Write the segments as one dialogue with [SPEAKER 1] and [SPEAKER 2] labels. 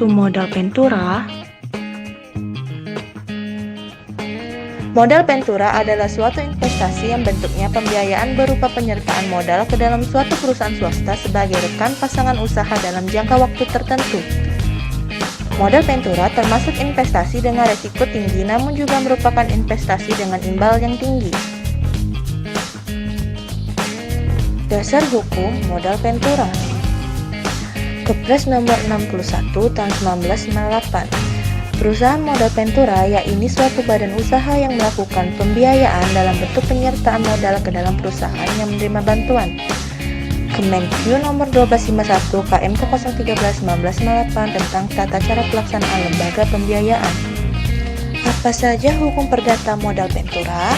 [SPEAKER 1] itu modal Ventura?
[SPEAKER 2] Modal Ventura adalah suatu investasi yang bentuknya pembiayaan berupa penyertaan modal ke dalam suatu perusahaan swasta sebagai rekan pasangan usaha dalam jangka waktu tertentu. Modal Ventura termasuk investasi dengan risiko tinggi namun juga merupakan investasi dengan imbal yang tinggi. Dasar hukum modal Ventura. Kepres nomor 61 tahun 1998. Perusahaan modal Ventura yaitu suatu badan usaha yang melakukan pembiayaan dalam bentuk penyertaan modal ke dalam perusahaan yang menerima bantuan. Kemenkyu nomor 1251 KMK 013 1998 tentang tata cara pelaksanaan lembaga pembiayaan. Apa saja hukum perdata modal Ventura?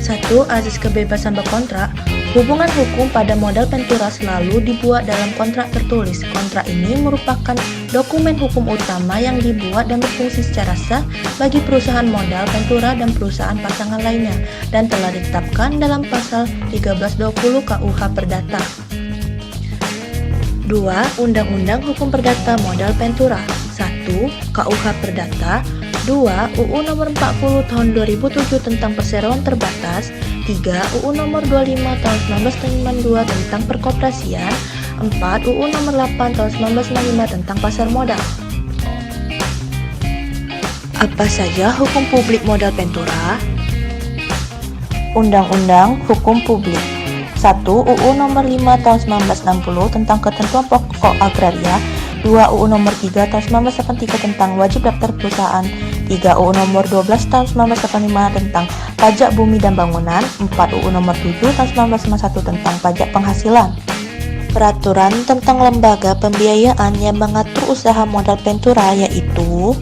[SPEAKER 2] 1. Azas kebebasan berkontrak. Hubungan hukum pada modal Ventura selalu dibuat dalam kontrak tertulis. Kontrak ini merupakan dokumen hukum utama yang dibuat dan berfungsi secara sah bagi perusahaan modal Ventura dan perusahaan pasangan lainnya dan telah ditetapkan dalam pasal 1320 KUH Perdata. 2. Undang-Undang Hukum Perdata Modal Ventura. 1. KUH Perdata. 2. UU Nomor 40 Tahun 2007 tentang Perseroan Terbatas. 3. UU Nomor 25 Tahun 1992 tentang Perkoperasian. 4. UU Nomor 8 Tahun 1995 tentang Pasar Modal. Apa saja hukum publik modal Ventura? Undang-Undang Hukum Publik. 1. UU Nomor 5 Tahun 1960 tentang Ketentuan Pokok Agraria. 2. UU Nomor 3 Tahun 1983 tentang Wajib Daftar Perusahaan. 3. UU Nomor 12 Tahun 1985 tentang Pajak Bumi dan Bangunan. 4. UU Nomor 7 Tahun 1951 tentang Pajak Penghasilan. Peraturan tentang lembaga pembiayaan yang mengatur usaha modal Ventura yaitu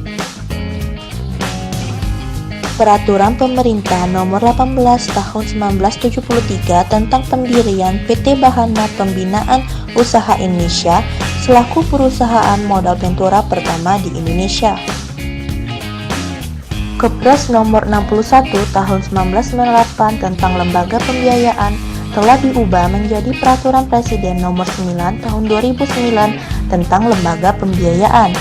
[SPEAKER 2] Peraturan Pemerintah Nomor 18 Tahun 1973 tentang pendirian PT Bahana Pembinaan Usaha Indonesia selaku perusahaan modal Ventura pertama di Indonesia. Kepres Nomor 61 Tahun 1998 tentang Lembaga Pembiayaan telah diubah menjadi Peraturan Presiden Nomor 9 Tahun 2009 tentang Lembaga Pembiayaan.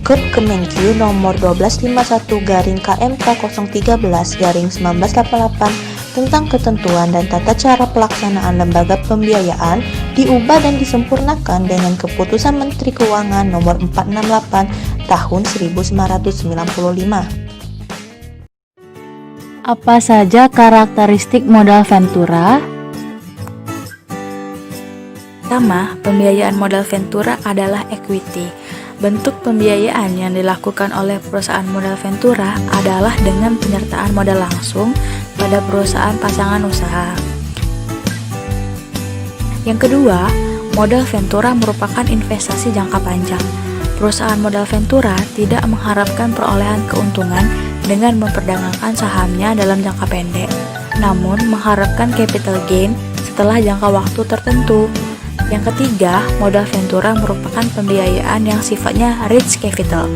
[SPEAKER 2] Kep Kemenkyu Nomor 1251 KMK 013 1988 tentang ketentuan dan tata cara pelaksanaan lembaga pembiayaan diubah dan disempurnakan dengan Keputusan Menteri Keuangan Nomor 468 Tahun 1995.
[SPEAKER 3] Apa saja karakteristik modal Ventura? Pertama, pembiayaan modal Ventura adalah equity. Bentuk pembiayaan yang dilakukan oleh perusahaan modal Ventura adalah dengan penyertaan modal langsung pada perusahaan pasangan usaha. Yang kedua, modal Ventura merupakan investasi jangka panjang. Perusahaan modal Ventura tidak mengharapkan perolehan keuntungan dengan memperdagangkan sahamnya dalam jangka pendek, namun mengharapkan capital gain setelah jangka waktu tertentu. Yang ketiga, modal Ventura merupakan pembiayaan yang sifatnya rich capital.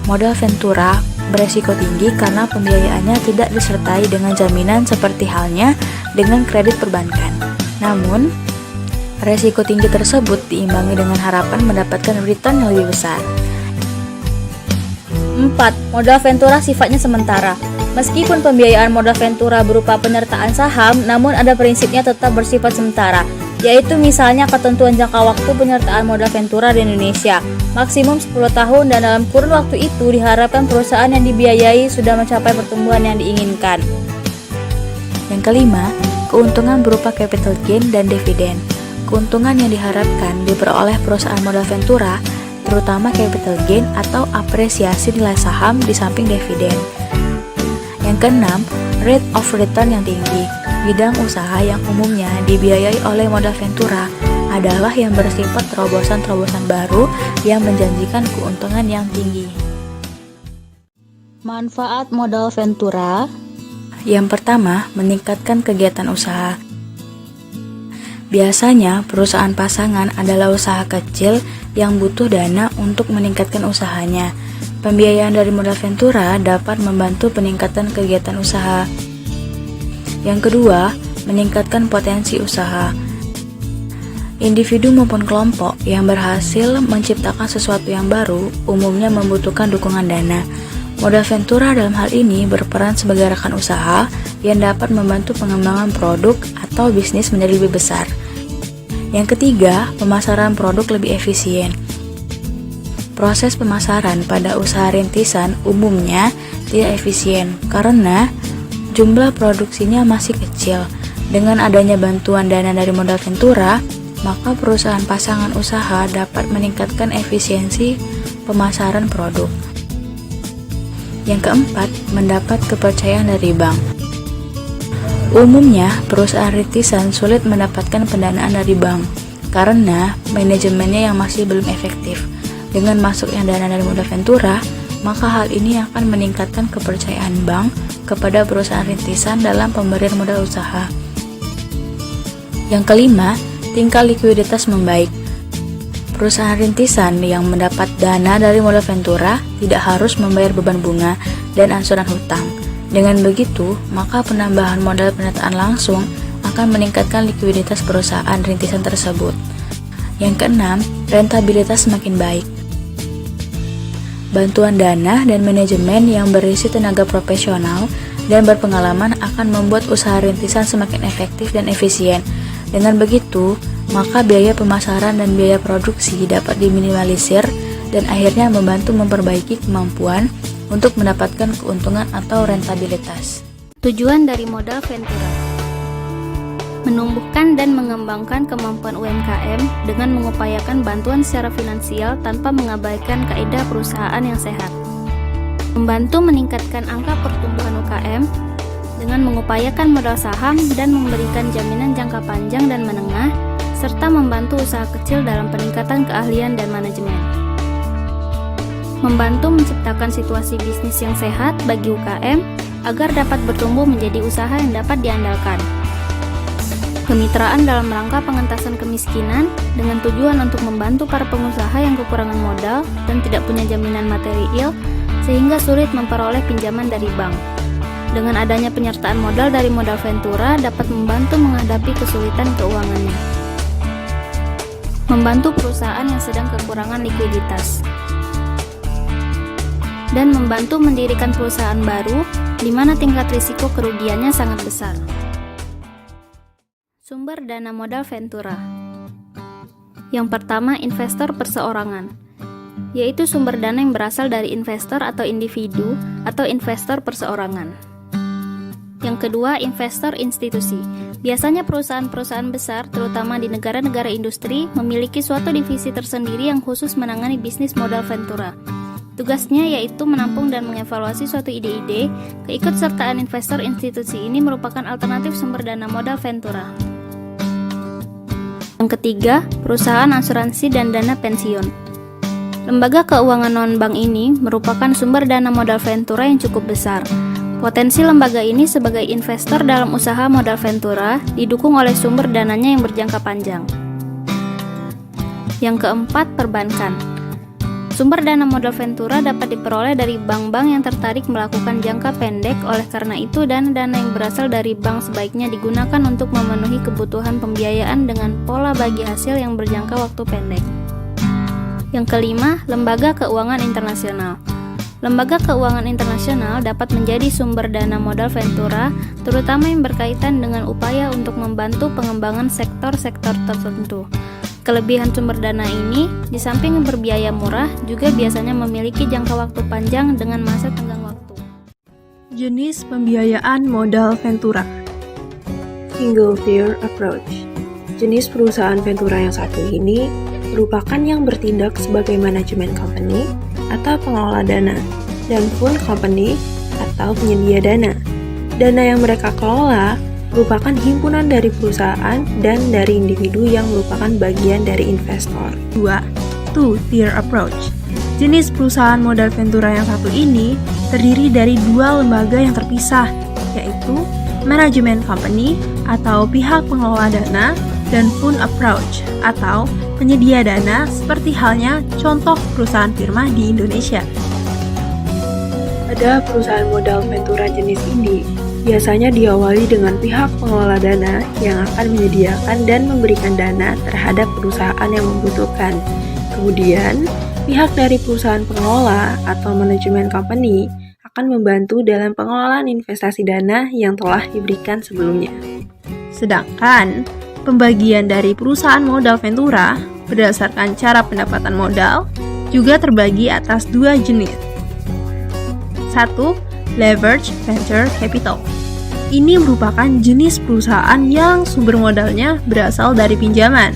[SPEAKER 3] Modal Ventura beresiko tinggi karena pembiayaannya tidak disertai dengan jaminan seperti halnya dengan kredit perbankan. Namun, resiko tinggi tersebut diimbangi dengan harapan mendapatkan return yang lebih besar. 4. Modal Ventura sifatnya sementara. Meskipun pembiayaan modal Ventura berupa penyertaan saham, namun ada prinsipnya tetap bersifat sementara, yaitu misalnya ketentuan jangka waktu penyertaan modal Ventura di Indonesia, maksimum 10 tahun dan dalam kurun waktu itu diharapkan perusahaan yang dibiayai sudah mencapai pertumbuhan yang diinginkan. Yang kelima, keuntungan berupa capital gain dan dividen. Keuntungan yang diharapkan diperoleh perusahaan modal Ventura, terutama capital gain atau apresiasi nilai saham di samping dividen. Yang keenam, rate of return yang tinggi. Bidang usaha yang umumnya dibiayai oleh modal Ventura adalah yang bersifat terobosan-terobosan baru yang menjanjikan keuntungan yang tinggi. Manfaat modal Ventura. Yang pertama, meningkatkan kegiatan usaha. Biasanya, perusahaan pasangan adalah usaha kecil yang butuh dana untuk meningkatkan usahanya. Pembiayaan dari modal Ventura dapat membantu peningkatan kegiatan usaha. Yang kedua, meningkatkan potensi usaha. Individu maupun kelompok yang berhasil menciptakan sesuatu yang baru umumnya membutuhkan dukungan dana. Modal ventura dalam hal ini berperan sebagai rekan usaha yang dapat membantu pengembangan produk atau bisnis menjadi lebih besar. Yang ketiga, pemasaran produk lebih efisien. Proses pemasaran pada usaha rintisan umumnya tidak efisien karena jumlah produksinya masih kecil. Dengan adanya bantuan dana dari modal ventura, maka perusahaan pasangan usaha dapat meningkatkan efisiensi pemasaran produk. Yang keempat, mendapat kepercayaan dari bank. Umumnya, perusahaan rintisan sulit mendapatkan pendanaan dari bank karena manajemennya yang masih belum efektif. Dengan masuknya dana dari modal ventura, maka hal ini akan meningkatkan kepercayaan bank kepada perusahaan rintisan dalam pemberian modal usaha. Yang kelima, tingkat likuiditas membaik. Perusahaan rintisan yang mendapat dana dari modal ventura tidak harus membayar beban bunga dan angsuran hutang. Dengan begitu, maka penambahan modal penyertaan langsung akan meningkatkan likuiditas perusahaan rintisan tersebut. Yang keenam, rentabilitas semakin baik. Bantuan dana dan manajemen yang berisi tenaga profesional dan berpengalaman akan membuat usaha rintisan semakin efektif dan efisien. Dengan begitu, maka biaya pemasaran dan biaya produksi dapat diminimalisir dan akhirnya membantu memperbaiki kemampuan untuk mendapatkan keuntungan atau rentabilitas.
[SPEAKER 1] Tujuan dari modal ventura: menumbuhkan dan mengembangkan kemampuan UMKM dengan mengupayakan bantuan secara finansial tanpa mengabaikan kaidah perusahaan yang sehat. Membantu meningkatkan angka pertumbuhan UKM dengan mengupayakan modal saham dan memberikan jaminan jangka panjang dan menengah, serta membantu usaha kecil dalam peningkatan keahlian dan manajemen. Membantu menciptakan situasi bisnis yang sehat bagi UKM agar dapat bertumbuh menjadi usaha yang dapat diandalkan. Kemitraan dalam rangka pengentasan kemiskinan dengan tujuan untuk membantu para pengusaha yang kekurangan modal dan tidak punya jaminan material sehingga sulit memperoleh pinjaman dari bank. Dengan adanya penyertaan modal dari modal ventura dapat membantu menghadapi kesulitan keuangannya. Membantu perusahaan yang sedang kekurangan likuiditas. Dan membantu mendirikan perusahaan baru di mana tingkat risiko kerugiannya sangat besar. Sumber dana modal ventura. Yang pertama, investor perseorangan, yaitu sumber dana yang berasal dari investor atau individu atau investor perseorangan. Yang kedua, investor institusi. Biasanya perusahaan-perusahaan besar, terutama di negara-negara industri, memiliki suatu divisi tersendiri yang khusus menangani bisnis modal ventura. Tugasnya yaitu menampung dan mengevaluasi suatu ide-ide. Keikutsertaan investor institusi ini merupakan alternatif sumber dana modal ventura. Yang ketiga, perusahaan asuransi dan dana pensiun. Lembaga keuangan non-bank ini merupakan sumber dana modal ventura yang cukup besar. Potensi lembaga ini sebagai investor dalam usaha modal ventura didukung oleh sumber dananya yang berjangka panjang. Yang keempat, perbankan. Sumber dana modal ventura dapat diperoleh dari bank-bank yang tertarik melakukan jangka pendek. Oleh karena itu, dana-dana yang berasal dari bank sebaiknya digunakan untuk memenuhi kebutuhan pembiayaan dengan pola bagi hasil yang berjangka waktu pendek. Yang kelima, lembaga keuangan internasional. Lembaga keuangan internasional dapat menjadi sumber dana modal ventura, terutama yang berkaitan dengan upaya untuk membantu pengembangan sektor-sektor tertentu. Kelebihan sumber dana ini, di samping berbiaya murah, juga biasanya memiliki jangka waktu panjang dengan masa tenggang waktu.
[SPEAKER 4] Jenis pembiayaan modal ventura. Single tier approach. Jenis perusahaan ventura yang satu ini merupakan yang bertindak sebagai manajemen company atau pengelola dana, dan fund company atau penyedia dana. Dana yang mereka kelola merupakan himpunan dari perusahaan dan dari individu yang merupakan bagian dari investor. 2. Two-tier approach. Jenis perusahaan modal ventura yang satu ini terdiri dari dua lembaga yang terpisah, yaitu manajemen company atau pihak pengelola dana dan fund approach atau penyedia dana seperti halnya contoh perusahaan firma di Indonesia. Pada perusahaan modal ventura jenis ini biasanya diawali dengan pihak pengelola dana yang akan menyediakan dan memberikan dana terhadap perusahaan yang membutuhkan. Kemudian, pihak dari perusahaan pengelola atau manajemen company akan membantu dalam pengelolaan investasi dana yang telah diberikan sebelumnya.
[SPEAKER 5] Sedangkan, pembagian dari perusahaan modal Ventura berdasarkan cara pendapatan modal juga terbagi atas dua jenis. 1. Leverage Venture Capital. Ini merupakan jenis perusahaan yang sumber modalnya berasal dari pinjaman,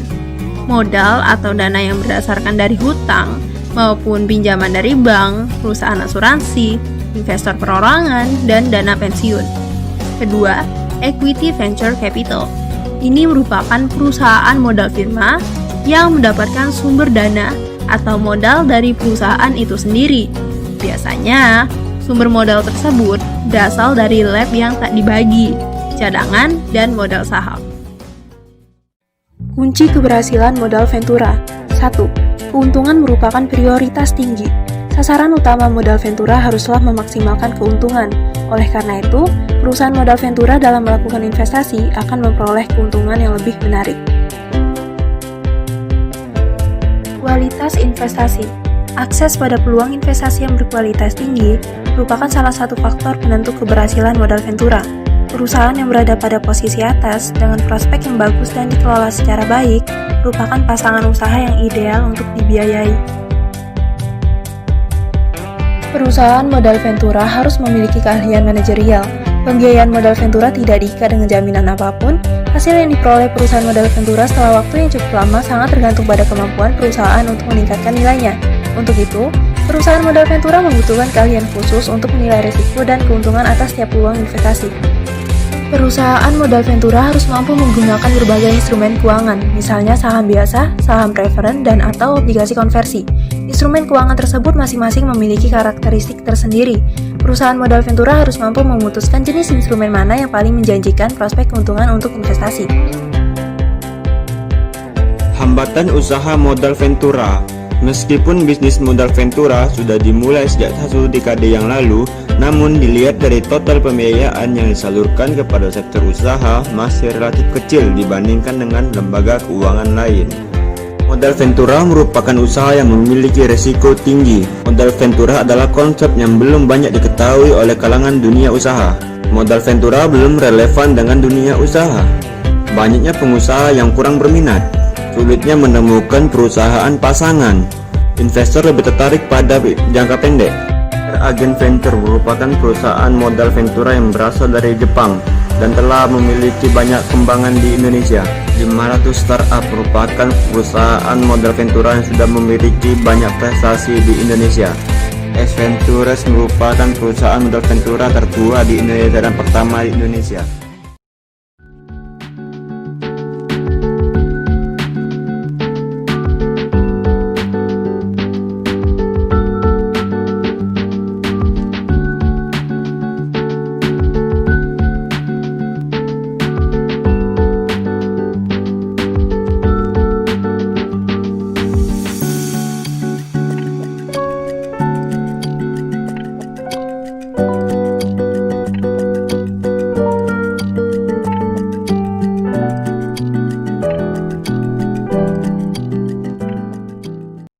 [SPEAKER 5] modal atau dana yang berdasarkan dari hutang, maupun pinjaman dari bank, perusahaan asuransi, investor perorangan, dan dana pensiun. Kedua, Equity Venture Capital. Ini merupakan perusahaan modal firma yang mendapatkan sumber dana atau modal dari perusahaan itu sendiri. Biasanya, sumber modal tersebut berasal dari lab yang tak dibagi, cadangan, dan modal saham.
[SPEAKER 4] Kunci keberhasilan modal Ventura. 1. Keuntungan merupakan prioritas tinggi. Sasaran utama modal Ventura haruslah memaksimalkan keuntungan. Oleh karena itu, perusahaan modal Ventura dalam melakukan investasi akan memperoleh keuntungan yang lebih menarik. Kualitas investasi. Akses pada peluang investasi yang berkualitas tinggi merupakan salah satu faktor penentu keberhasilan modal Ventura. Perusahaan yang berada pada posisi atas dengan prospek yang bagus dan dikelola secara baik merupakan pasangan usaha yang ideal untuk dibiayai. Perusahaan modal Ventura harus memiliki keahlian manajerial. Pembiayaan modal Ventura tidak diikat dengan jaminan apapun. Hasil yang diperoleh perusahaan modal Ventura setelah waktu yang cukup lama sangat tergantung pada kemampuan perusahaan untuk meningkatkan nilainya. Untuk itu, perusahaan modal Ventura membutuhkan keahlian khusus untuk menilai risiko dan keuntungan atas setiap peluang investasi. Perusahaan modal Ventura harus mampu menggunakan berbagai instrumen keuangan, misalnya saham biasa, saham preferen, dan atau obligasi konversi. Instrumen keuangan tersebut masing-masing memiliki karakteristik tersendiri. Perusahaan modal Ventura harus mampu memutuskan jenis instrumen mana yang paling menjanjikan prospek keuntungan untuk investasi.
[SPEAKER 6] Hambatan usaha modal Ventura. Meskipun bisnis modal Ventura sudah dimulai sejak 1 dekade yang lalu, namun dilihat dari total pembiayaan yang disalurkan kepada sektor usaha masih relatif kecil dibandingkan dengan lembaga keuangan lain. Modal Ventura merupakan usaha yang memiliki risiko tinggi. Modal Ventura adalah konsep yang belum banyak diketahui oleh kalangan dunia usaha. Modal Ventura belum relevan dengan dunia usaha. Banyaknya pengusaha yang kurang berminat. Sulitnya menemukan perusahaan pasangan. Investor lebih tertarik pada jangka pendek. Agen Venture merupakan perusahaan modal Ventura yang berasal dari Jepang dan telah memiliki banyak kembangan di Indonesia. 500 startup merupakan perusahaan modal Ventura yang sudah memiliki banyak prestasi di Indonesia. S Ventures merupakan perusahaan modal Ventura tertua di Indonesia dan pertama di Indonesia.